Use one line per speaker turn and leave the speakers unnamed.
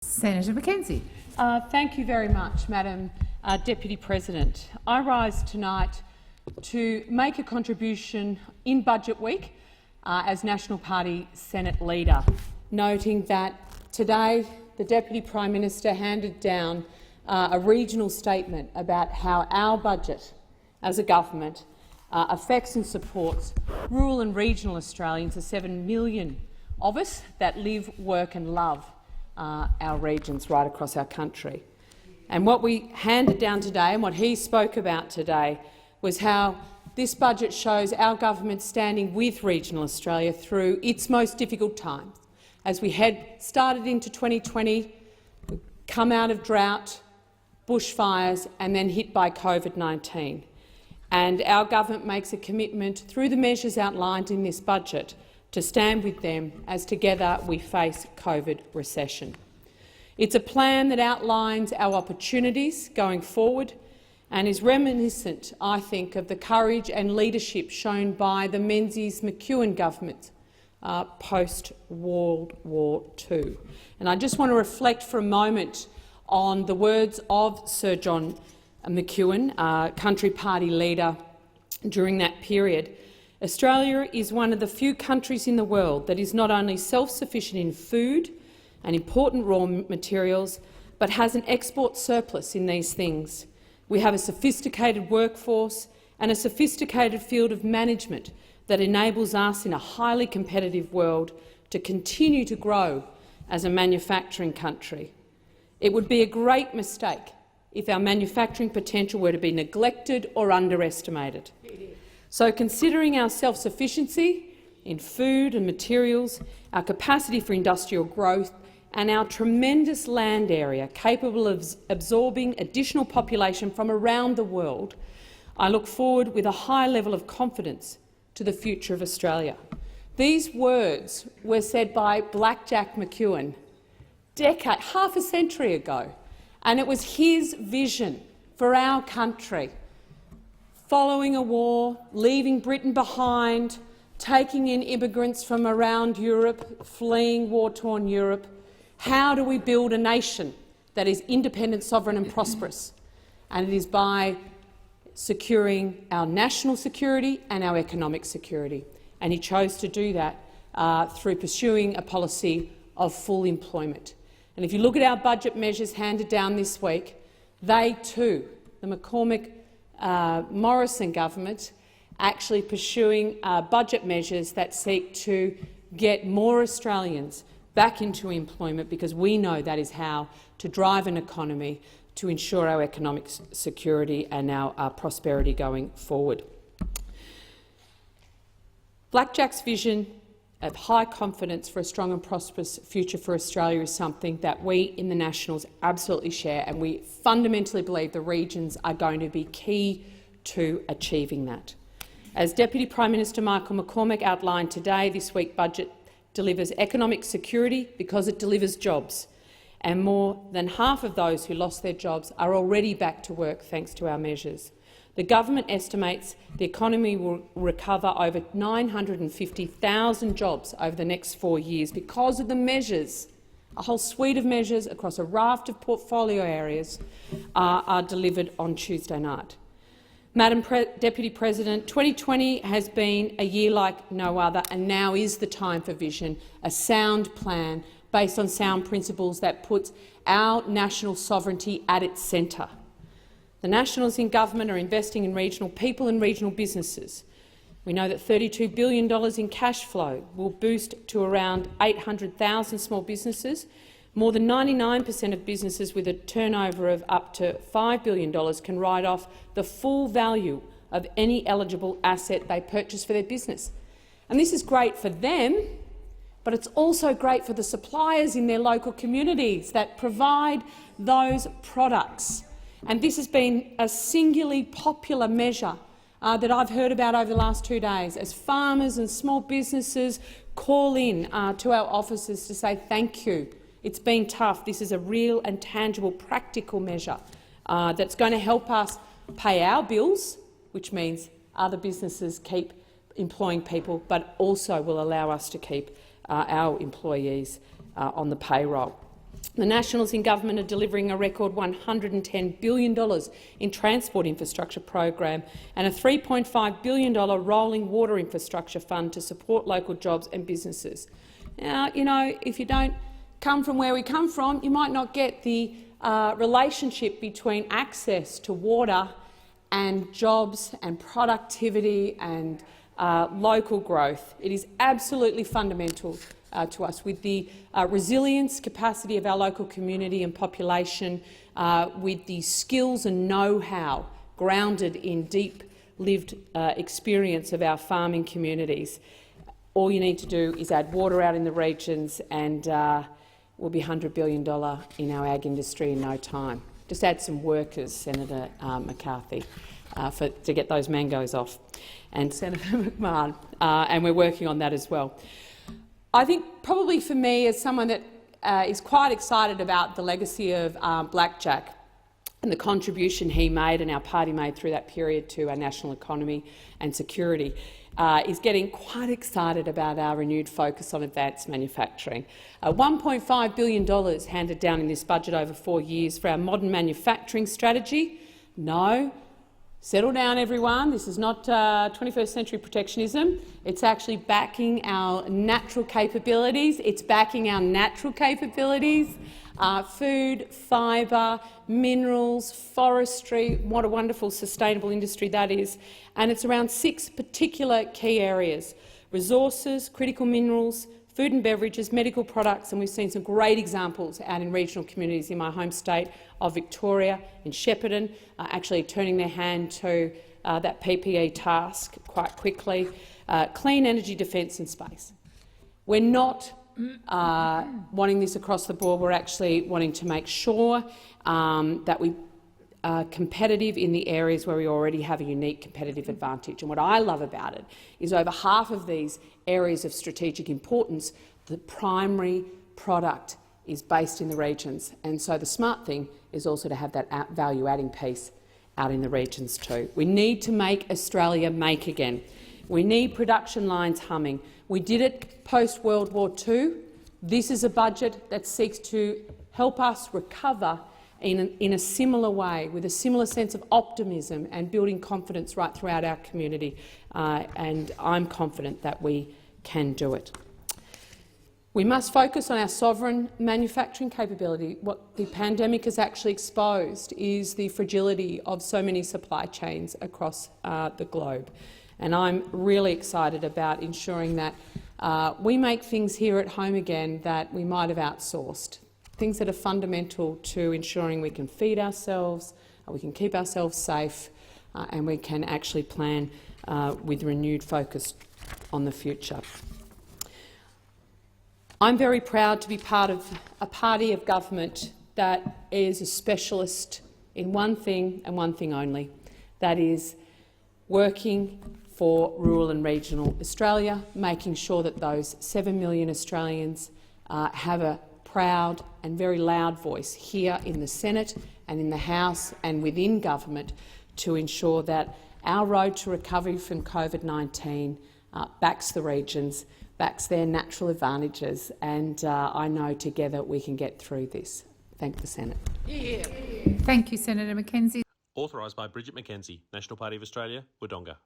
Senator McKenzie.
Thank you very much, Madam Deputy President. I rise tonight to make a contribution in Budget Week as National Party Senate Leader, noting that today the Deputy Prime Minister handed down a regional statement about how our budget as a government affects and supports rural and regional Australians, the 7 million of us that live, work and love our regions right across our country. And what we handed down today and what he spoke about today was how this budget shows our government standing with regional Australia through its most difficult times. As we had started into 2020, come out of drought, bushfires and then hit by COVID-19. And our government makes a commitment through the measures outlined in this budget to stand with them as together we face COVID recession. It's a plan that outlines our opportunities going forward and is reminiscent, I think, of the courage and leadership shown by the Menzies-McEwen government post-World War II. And I just want to reflect for a moment on the words of Sir John McEwen, Country Party leader during that period. Australia is one of the few countries in the world that is not only self-sufficient in food and important raw materials, but has an export surplus in these things. We have a sophisticated workforce and a sophisticated field of management that enables us in a highly competitive world to continue to grow as a manufacturing country. It would be a great mistake if our manufacturing potential were to be neglected or underestimated. So, considering our self-sufficiency in food and materials, our capacity for industrial growth and our tremendous land area capable of absorbing additional population from around the world, I look forward with a high level of confidence to the future of Australia. These words were said by Blackjack McEwen half a century ago, and it was his vision for our country. Following a war, leaving Britain behind, taking in immigrants from around Europe, fleeing war-torn Europe. How do we build a nation that is independent, sovereign and prosperous? And it is by securing our national security and our economic security. And he chose to do that through pursuing a policy of full employment. And if you look at our budget measures handed down this week, they too, the McCormack-Morrison government, actually pursuing budget measures that seek to get more Australians back into employment, because we know that is how to drive an economy to ensure our economic security and our prosperity going forward. Blackjack's vision of high confidence for a strong and prosperous future for Australia is something that we in the Nationals absolutely share, and we fundamentally believe the regions are going to be key to achieving that. As Deputy Prime Minister Michael McCormack outlined today, this week's budget delivers economic security because it delivers jobs, and more than half of those who lost their jobs are already back to work thanks to our measures. The government estimates the economy will recover over 950,000 jobs over the next 4 years because of the measures. A whole suite of measures across a raft of portfolio areas are delivered on Tuesday night. Madam Deputy President, 2020 has been a year like no other, and now is the time for vision, a sound plan based on sound principles that puts our national sovereignty at its centre. The Nationals in government are investing in regional people and regional businesses. We know that $32 billion in cash flow will boost to around 800,000 small businesses. More than 99% of businesses with a turnover of up to $5 billion can write off the full value of any eligible asset they purchase for their business. And this is great for them, but it's also great for the suppliers in their local communities that provide those products. And this has been a singularly popular measure that I've heard about over the last 2 days, as farmers and small businesses call in to our offices to say thank you. It's been tough. This is a real and tangible, practical measure that's going to help us pay our bills, which means other businesses keep employing people, but also will allow us to keep our employees on the payroll. The Nationals in government are delivering a record $110 billion in transport infrastructure program and a $3.5 billion rolling water infrastructure fund to support local jobs and businesses. Now, you know, if you don't come from where we come from, you might not get the relationship between access to water and jobs and productivity and local growth. It is absolutely fundamental to us, with the resilience capacity of our local community and population, with the skills and know-how grounded in deep lived experience of our farming communities. All you need to do is add water out in the regions and we'll be $100 billion in our ag industry in no time. Just add some workers, Senator McCarthy, to get those mangoes off, and Senator McMahon, and we're working on that as well. I think probably for me, as someone that is quite excited about the legacy of Blackjack and the contribution he made and our party made through that period to our national economy and security, is getting quite excited about our renewed focus on advanced manufacturing. $1.5 billion handed down in this budget over 4 years for our modern manufacturing strategy. No. Settle down, everyone. This is not 21st century protectionism. It's actually backing our natural capabilities. It's backing our natural capabilities. Food, fibre, minerals, forestry. What a wonderful sustainable industry that is. And it's around 6 particular key areas: resources, critical minerals, food and beverages, medical products, and we've seen some great examples out in regional communities in my home state of Victoria, in Shepparton, actually turning their hand to that PPE task quite quickly. Clean energy, defence and space. We're not wanting this across the board. We're actually wanting to make sure that we are competitive in the areas where we already have a unique competitive advantage. And what I love about it is over half of these areas of strategic importance, the primary product is based in the regions. And so the smart thing is also to have that value-adding piece out in the regions too. We need to make Australia make again. We need production lines humming. We did it post-World War II. This is a budget that seeks to help us recover in a similar way, with a similar sense of optimism and building confidence right throughout our community. And I'm confident that we can do it. We must focus on our sovereign manufacturing capability. What the pandemic has actually exposed is the fragility of so many supply chains across the globe. And I'm really excited about ensuring that we make things here at home again that we might have outsourced, things that are fundamental to ensuring we can feed ourselves, we can keep ourselves safe, and we can actually plan with renewed focus on the future. I'm very proud to be part of a party of government that is a specialist in one thing and one thing only, that is working for rural and regional Australia, making sure that those 7 million Australians have a proud and very loud voice here in the Senate and in the House and within government to ensure that our road to recovery from COVID-19 backs the regions, backs their natural advantages, and I know together we can get through this. Thank the Senate.
Yeah. Thank you, Senator Mackenzie.
Authorised by Bridget Mackenzie, National Party of Australia, Wodonga.